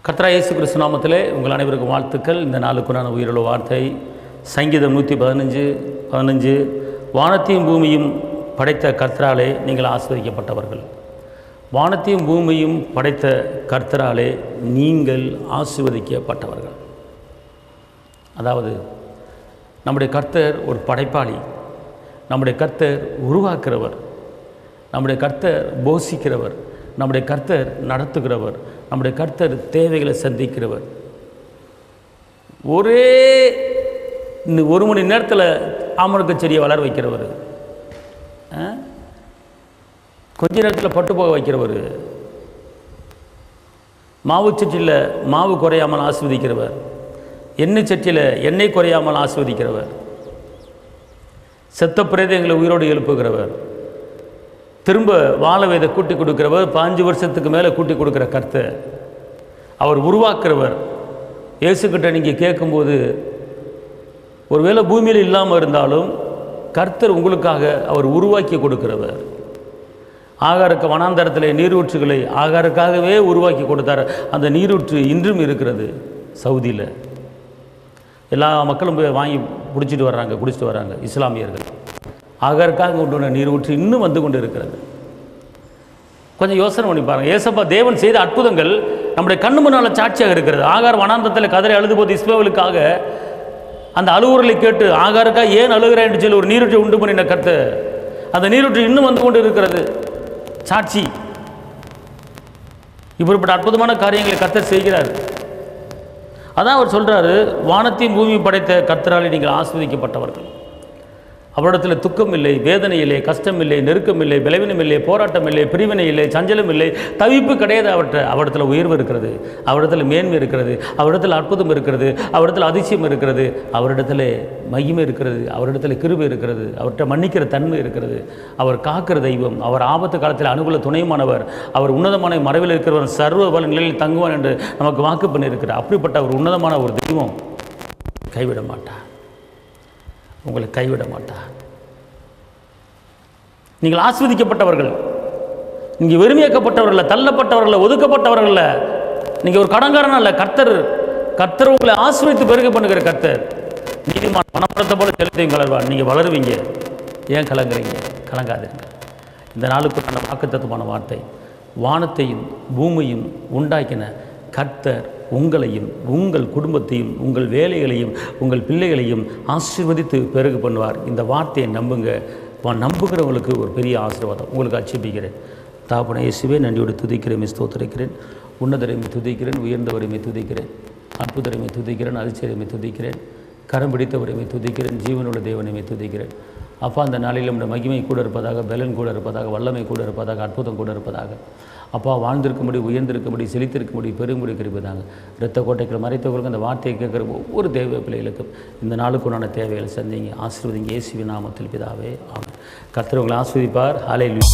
கர்த்தராகிய இயேசு கிறிஸ்து நாமத்திலே உங்கள் அனைவருக்கும் வாழ்த்துக்கள். இந்த நாளுக்குண்டான உயிருள்ள வார்த்தை சங்கீதம் 115 வானத்தையும் பூமியும் படைத்த கர்த்தராலே நீங்கள் ஆசீர்வதிக்கப்பட்டவர்கள். வானத்தையும் பூமியும் படைத்த கர்த்தராலே நீங்கள் ஆசீர்வதிக்கப்பட்டவர்கள். அதாவது நம்முடைய கர்த்தர் ஒரு படைப்பாளி, நம்முடைய கர்த்தர் உருவாக்குறவர், நம்முடைய கர்த்தர் போஷிக்கிறவர், நம்முடைய கர்த்தர் நடத்துகிறவர், நம்முடைய கர்த்தர் தேவைகளை சந்திக்கிறவர். ஒரு மணி நேரத்தில் ஆமணக்கு செடியை வளர வைக்கிறவர், கொஞ்ச நேரத்தில் பட்டு போக வைக்கிறவர், மாவு சட்டியில் மாவு குறையாமல் ஆஸ்வதிக்கிறவர், எண்ணெய் சட்டியில் எண்ணெய் குறையாமல் ஆஸ்வதிக்கிறவர், செத்த பிரேதங்களை உயிரோடு எழுப்புகிறவர், திரும்ப வாழ வயதை கூட்டி கொடுக்கிறவர், 5 வருஷத்துக்கு மேலே கூட்டி கொடுக்குற கர்த்தர், அவர் உருவாக்குறவர். இயேசுக்கிட்ட நீங்கள் கேட்கும்போது ஒருவேளை பூமியில் இல்லாமல் இருந்தாலும் கர்த்தர் உங்களுக்காக அவர் உருவாக்கி கொடுக்கிறவர். ஆகாருக்கு வனாந்தரத்தில் நீரூற்றுகளை ஆகாருக்காகவே உருவாக்கி கொடுத்தார். அந்த நீரூற்று இன்றும் இருக்கிறது. சவுதியில் எல்லா மக்களும் போய் வாங்கி குடிச்சிட்டு வர்றாங்க. இஸ்லாமியர்கள் ஆகாருக்காக கொண்டு வந்த நீரூற்று இன்னும் வந்து கொண்டு இருக்கிறது. கொஞ்சம் யோசனை பண்ணி பாருங்கள். ஏசப்பா தேவன் செய்த அற்புதங்கள் நம்முடைய கண்ணு முன்னால் சாட்சியாக இருக்கிறது. ஆகார் வனாந்தரத்தில் கதரை அழுது போது இஸ்மவேலுக்காக அந்த அழுகுறலை கேட்டு ஆகாருக்காக ஏன் அழுகிறேன் என்று சொல்லி ஒரு நீரூற்றை உண்டு பண்ணின கர்த்தர், அந்த நீரூற்று இன்னும் வந்து கொண்டு இருக்கிறது. சாட்சி. இப்படிப்பட்ட அற்புதமான காரியங்களை கர்த்தர் செய்கிறார். அதான் அவர் சொல்கிறாரு, வானத்தையும் பூமியும் படைத்த கர்த்தராலே நீங்கள் ஆஸ்வதிக்கப்பட்டவர்கள். அவரிடத்தில் துக்கம் இல்லை, வேதனை இல்லை, கஷ்டம் இல்லை, நெருக்கம் இல்லை, பலவீனம் இல்லை, போராட்டம் இல்லை, பிரிவினை இல்லை, சஞ்சலம் இல்லை, தவிப்பு கிடையாது. அவரிடத்தில் உயர்வு இருக்கிறது, அவரிடத்தில் மேன்மை இருக்கிறது, அவரிடத்தில் அற்புதம் இருக்கிறது, அவரிடத்தில் அதிசயம் இருக்கிறது, அவரிடத்தில் மகிமை இருக்கிறது, அவரிடத்தில் கிருபை இருக்கிறது, அவர்கிட்ட மன்னிக்கிற தன்மை இருக்கிறது, அவர் காக்கிற தெய்வம், அவர் ஆபத்து காலத்தில் அனுகூல துணைமானவர், அவர் உன்னதமான மறைவில் இருக்கிறவர், சர்வ பல நிலையில் தங்குவான் என்று நமக்கு வாக்கு பண்ணியிருக்கிறார். அப்படிப்பட்ட ஒரு உன்னதமான ஒரு தெய்வம் கைவிட மாட்டார், உங்களை கைவிட மாட்டார். நீங்கள் ஆஸ்வதிக்கப்பட்டவர்கள், நீங்கள் வெறுமையாக்கப்பட்டவர்கள், தள்ளப்பட்டவர்கள், ஒதுக்கப்பட்டவர்கள், நீங்கள் ஒரு கடன்காரனா இல்லை. கர்த்தர் உங்களை ஆஸ்வதித்து பெருக பண்ணுகிற கர்த்தர். நீதிமான் பணப்படத்தை போல செலுத்தையும் கலர்வான். நீங்கள் வளருவீங்க. ஏன் கலங்குறீங்க? கலங்காதீங்க. இந்த நாளுக்கு அந்த வாக்குத்தத்தமான வார்த்தை, வானத்தையும் பூமியும் உண்டாக்கின கர்த்தர் உங்களையும் உங்கள் குடும்பத்தையும் உங்கள் வேலைகளையும் உங்கள் பிள்ளைகளையும் ஆசீர்வதித்து பெருகு பண்ணுவார். இந்த வார்த்தையை நம்புங்க. நம்புகிறவங்களுக்கு ஒரு பெரிய ஆசீர்வாதம் உங்களுக்கு அச்சபிக்கிறேன். தகப்பனே இயேசுவே, நன்றியோடு துதிக்கிறேன், ஸ்தோத்திரிக்கிறேன். உன்னதரைமை துதிக்கிறேன், உயர்ந்தவரைமை துதிக்கிறேன், அற்புதரைமை துதிக்கிறேன், அதிசயமை துதிக்கிறேன், கரம் பிடித்தவரைமை துதிக்கிறேன், ஜீவனுள்ள தேவனைமை துதிக்கிறேன். அப்பா, அந்த நாளில் நம்முடைய மகிமை கூட இருப்பதாக, பலன் கூட இருப்பதாக, வல்லமை கூட இருப்பதாக, அற்புதம் கூட இருப்பதாக. அப்பா, வாழ்ந்திருக்கும்படி, உயர்ந்திருக்கும்படி, செழித்திருக்கும்படி, பெருங்குடி கிடைப்பதாங்க. இரத்த கோட்டைகளை மறைத்தவர்களுக்கு அந்த வார்த்தையை கேட்குற ஒவ்வொரு தேவை பிள்ளைகளுக்கும் இந்த நாளுக்கு உண்டான தேவைகளை சந்திங்க. ஆசீர்வதிங்க. இயேசுவின் நாமத்தில் பிதாவே, ஆமென். கர்த்தர் உங்களை ஆசீர்வதிப்பார். ஹல்லேலூயா.